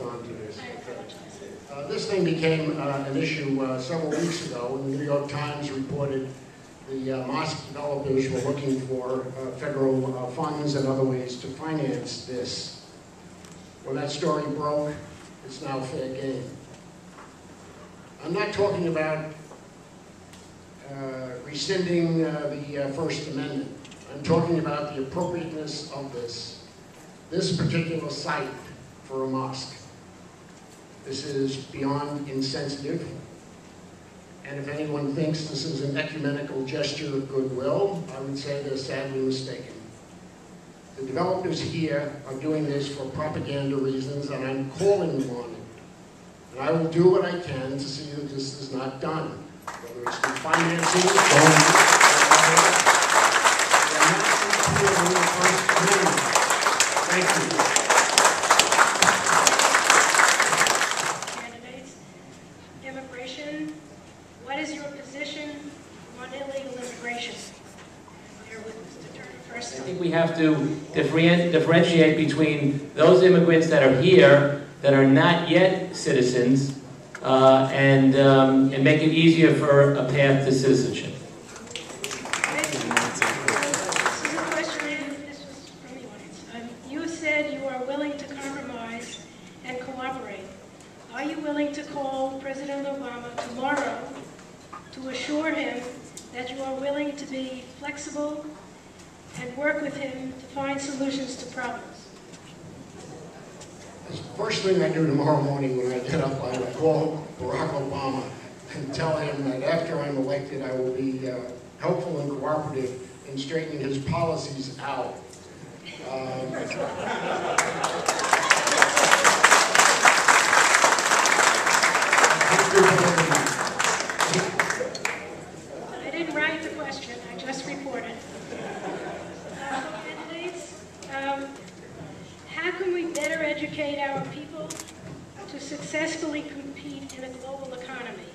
respond to this. This thing became an issue several weeks ago when the New York Times reported the mosque developers were looking for federal funds and other ways to finance this. When that story broke, it's now fair game. I'm not talking about rescinding the First Amendment. I'm talking about the appropriateness of this particular site for a mosque. This is beyond insensitive. And if anyone thinks this is an ecumenical gesture of goodwill, I would say they're sadly mistaken. The developers here are doing this for propaganda reasons, and I'm calling them on it. And I will do what I can to see that this is not done, whether it's through financing, Thank you. Candidates, immigration. What is your position on illegal immigration? Here with Mr. Turner first. I think we have to differentiate between those immigrants that are here that are not yet citizens and make it easier for a path to citizenship. This is a question, this was from the audience. You said you are willing to compromise and cooperate. Are you willing to call President Obama tomorrow to assure him that you are willing to be flexible and work with him to find solutions to problems? The first thing I do tomorrow morning when I get up, I will call Barack Obama and tell him that after I'm elected, I will be helpful and cooperative in straightening his policies out. I didn't write the question, I just reported. Candidates, how can we better educate our people to successfully compete in a global economy?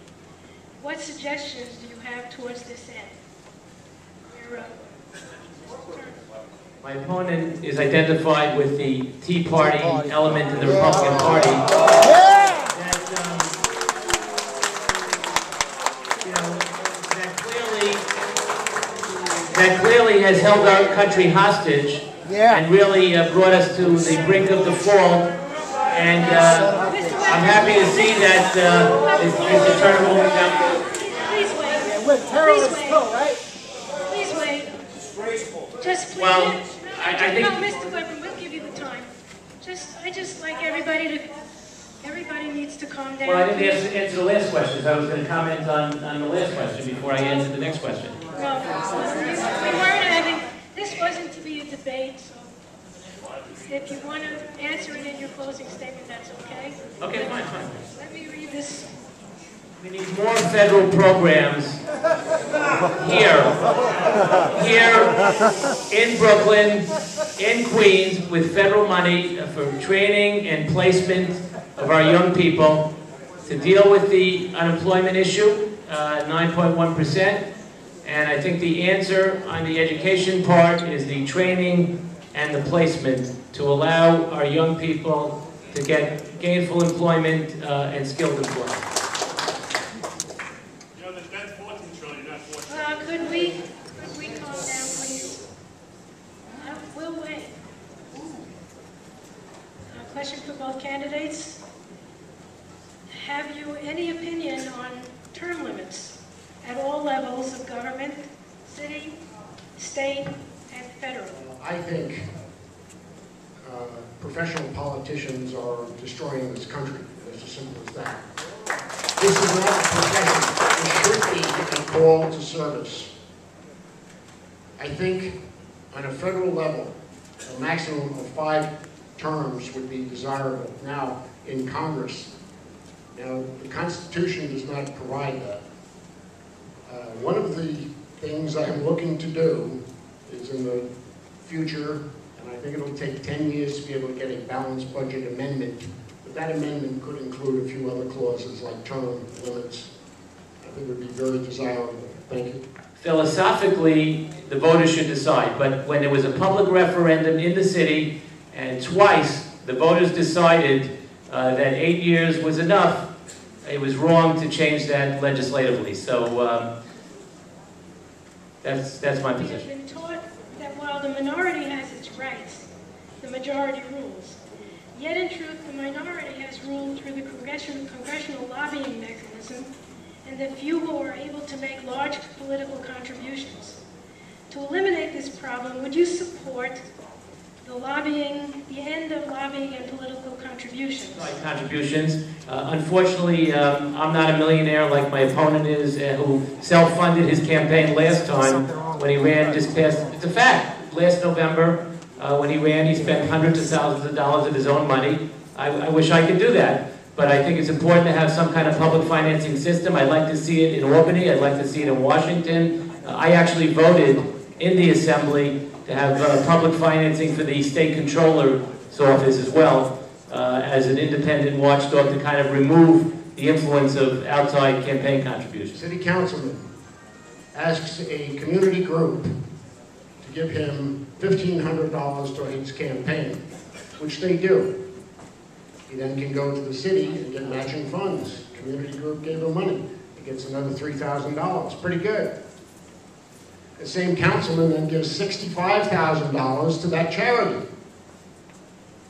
What suggestions do you have towards this end? My opponent is identified with the Tea Party element in the Republican Party. That clearly has held our country hostage and really brought us to the brink of the fall. And I'm happy to see that Mr. Turner moving down. Please wait. We're terrorists too, right? Please wait. Just please. Well, I think. No, Mr. Weprin, we'll give you the time. I just like everybody needs to calm down. Well, I didn't answer the last question. I was going to comment on the last question before I answer the next question. No, we weren't having, this wasn't to be a debate, so if you want to answer it in your closing statement, that's okay. Okay, fine. Let me read this. We need more federal programs here in Brooklyn, in Queens, with federal money for training and placement of our young people to deal with the unemployment issue, 9.1%. And I think the answer on the education part is the training and the placement to allow our young people to get gainful employment and skilled employment. You know, that's 14 trillion, not 14 trillion. Could we calm down, please? We'll wait. Question for both candidates. Have you any opinion on term limits at all levels of government, city, state, and federal? I think professional politicians are destroying this country. It's as simple as that. This is not a profession. It should be a call to service. I think on a federal level, a maximum of 5 terms would be desirable. Now, in Congress, the Constitution does not provide that. One of the things I'm looking to do is in the future, and I think it'll take 10 years to be able to get a balanced budget amendment, but that amendment could include a few other clauses like term limits. I think it would be very desirable. Thank you. Philosophically, the voters should decide, but when there was a public referendum in the city, and twice the voters decided that 8 years was enough, it was wrong to change that legislatively. So that's my We have position. been taught that while the minority has its rights, the majority rules. Yet in truth, the minority has ruled through the congressional lobbying mechanism, and the few who are able to make large political contributions. To eliminate this problem, would you support the end of lobbying and political contributions? Contributions. Unfortunately, I'm not a millionaire like my opponent is, who self-funded his campaign last time when he ran just past. It's a fact. Last November, when he ran, he spent hundreds of thousands of dollars of his own money. I wish I could do that. But I think it's important to have some kind of public financing system. I'd like to see it in Albany. I'd like to see it in Washington. I actually voted in the Assembly to have public financing for the state controller's office as well, as an independent watchdog to kind of remove the influence of outside campaign contributions. City councilman asks a community group to give him $1,500 toward his campaign, which they do. He then can go to the city and get matching funds. Community group gave him money. He gets another $3,000. Pretty good. The same councilman then gives $65,000 to that charity.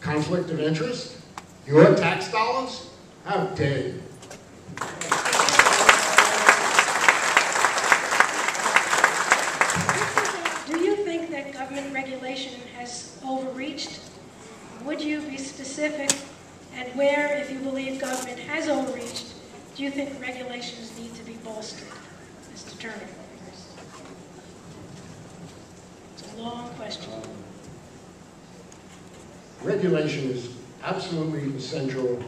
Conflict of interest? Your tax dollars? How dare you? Do you think that government regulation has overreached? Would you be specific? And where, if you believe government has overreached, do you think regulations need to be bolstered? Mr. Turner. It's a long question. Regulation is absolutely essential,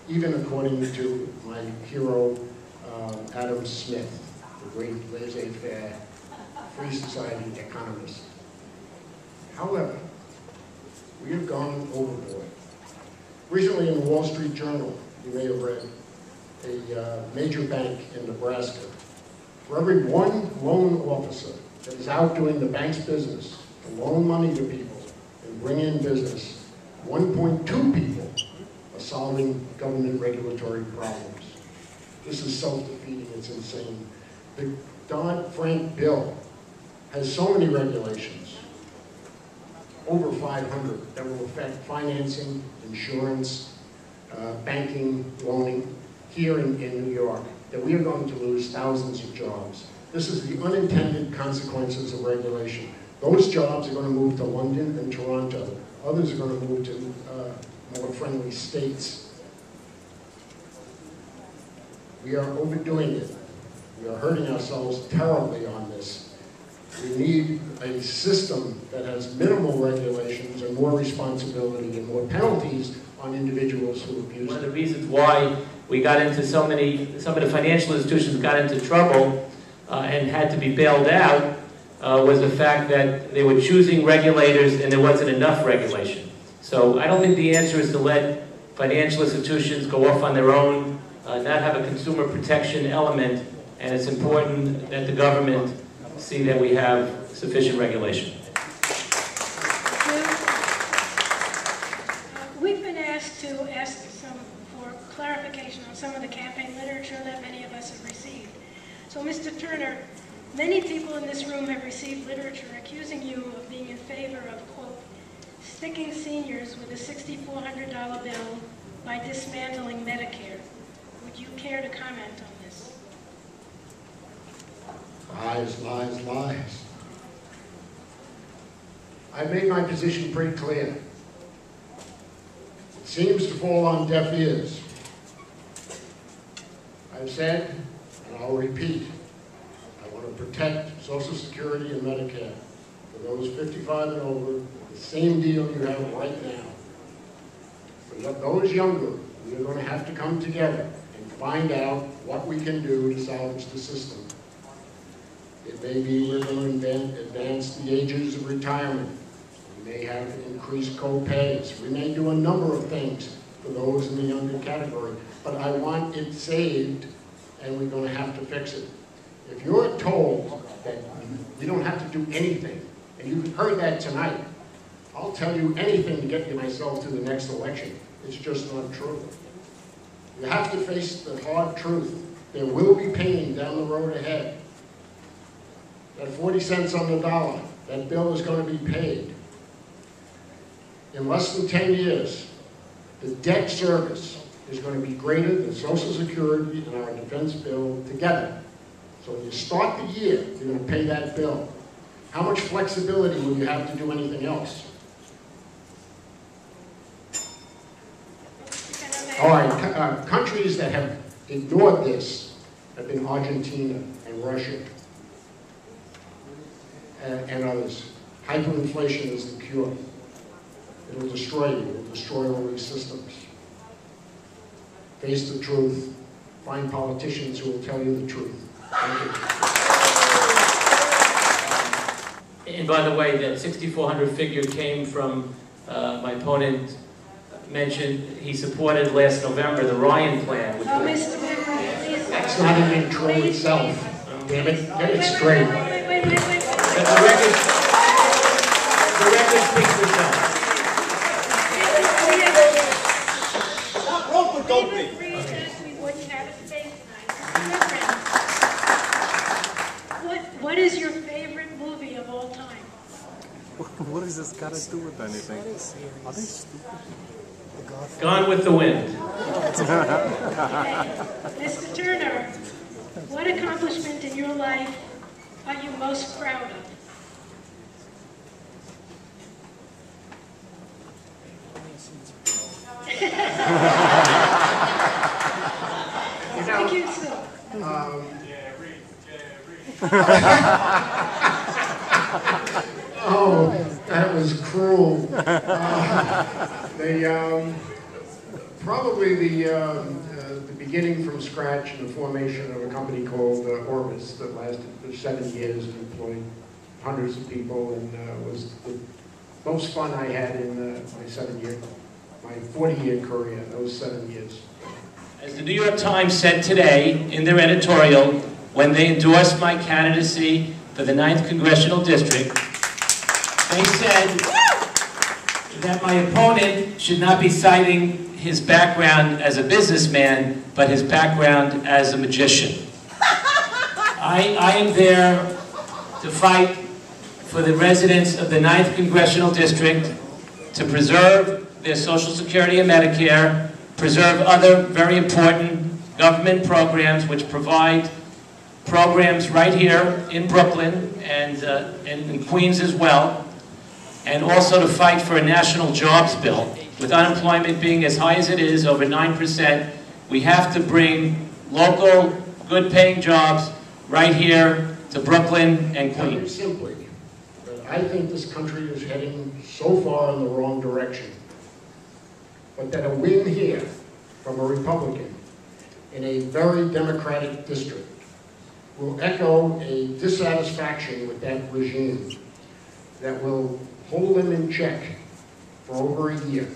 even according to my hero, Adam Smith, the great laissez-faire, free society economist. However, we have gone overboard. Recently in the Wall Street Journal, you may have read, a major bank in Nebraska, for every one loan officer that is out doing the bank's business, to loan money to people and bring in business, 1.2 people are solving government regulatory problems. This is self-defeating, it's insane. The Dodd-Frank bill has so many regulations, over 500, that will affect financing, insurance, banking, loaning, here in New York, that we are going to lose thousands of jobs. This is the unintended consequences of regulation. Those jobs are going to move to London and Toronto. Others are going to move to more friendly states. We are overdoing it. We are hurting ourselves terribly on this. We need a system that has minimal regulations and more responsibility and more penalties on individuals who abuse it. One of the reasons why we got into some of the financial institutions got into trouble and had to be bailed out was the fact that they were choosing regulators and there wasn't enough regulation. So I don't think the answer is to let financial institutions go off on their own, not have a consumer protection element, and it's important that the government see that we have sufficient regulation. We've been asked to ask for clarification on some of the campaign literature that many of us have received. So, Mr. Turner, many people in this room have received literature accusing you of being in favor of, quote, sticking seniors with a $6,400 bill by dismantling Medicare. Would you care to comment on this? Lies, lies, lies. I've made my position pretty clear. It seems to fall on deaf ears. I've said, and I'll repeat, I want to protect Social Security and Medicare for those 55 and over, the same deal you have right now. For those younger, we are going to have to come together and find out what we can do to salvage the system. It may be we're going to advance the ages of retirement. We may have increased co-pays. We may do a number of things for those in the younger category. But I want it saved, and we're going to have to fix it. If you're told that we don't have to do anything, and you've heard that tonight, I'll tell you anything to get myself to the next election. It's just not true. You have to face the hard truth. There will be pain down the road ahead. That 40 cents on the dollar, that bill is going to be paid. In less than 10 years, the debt service is going to be greater than Social Security and our defense bill together. So when you start the year, you're going to pay that bill. How much flexibility will you have to do anything else? All right, countries that have ignored this have been Argentina and Russia and others. Hyperinflation is the cure. It'll destroy you. It'll destroy all these systems. Face the truth. Find politicians who will tell you the truth. Thank you. And by the way, that 6,400 figure came from my opponent mentioned he supported last November the Ryan plan. Which Mr. Weprin, please. That's not even true itself. Damn it, get it straight. Wait. The record speaks for itself. Don't be. We wouldn't have a debate tonight. What is your favorite movie of all time? What has this got to do with anything? Are they stupid? Gone with the Wind. Mr. Turner, what accomplishment in your life are you most proud of? Thank you, sir. Oh, that was cruel. Probably the beginning from scratch and the formation of a company called Orbis that lasted for 7 years and employed hundreds of people, and was the most fun I had in my 40-year career, those 7 years. As the New York Times said today in their editorial, when they endorsed my candidacy for the 9th Congressional District, they said that my opponent should not be citing his background as a businessman, but his background as a magician. I am there to fight for the residents of the 9th Congressional District to preserve their Social Security and Medicare, preserve other very important government programs which provide programs right here in Brooklyn and in Queens as well, and also to fight for a national jobs bill. With unemployment being as high as it is, over 9%, we have to bring local, good-paying jobs right here to Brooklyn and Very Queens. simply, I think this country is heading so far in the wrong direction, but that a win here from a Republican in a very Democratic district will echo a dissatisfaction with that regime that will hold them in check for over a year.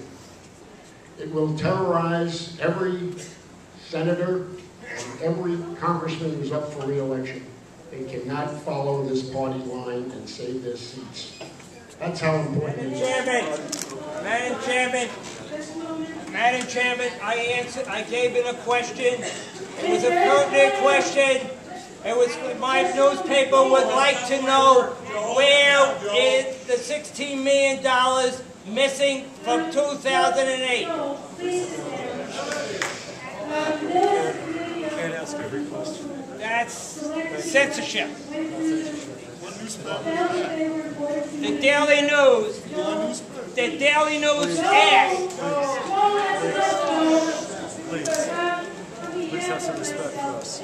It will terrorize every senator and every congressman who's up for re-election. They cannot follow this party line and save their seats. That's how important it is. Madam Chairman, I gave it a question. It was a pertinent question. It was, my newspaper would like to know where is the $16 million missing from 2008. Can't ask every question. That's censorship. The Daily News asked. Please have some respect for us.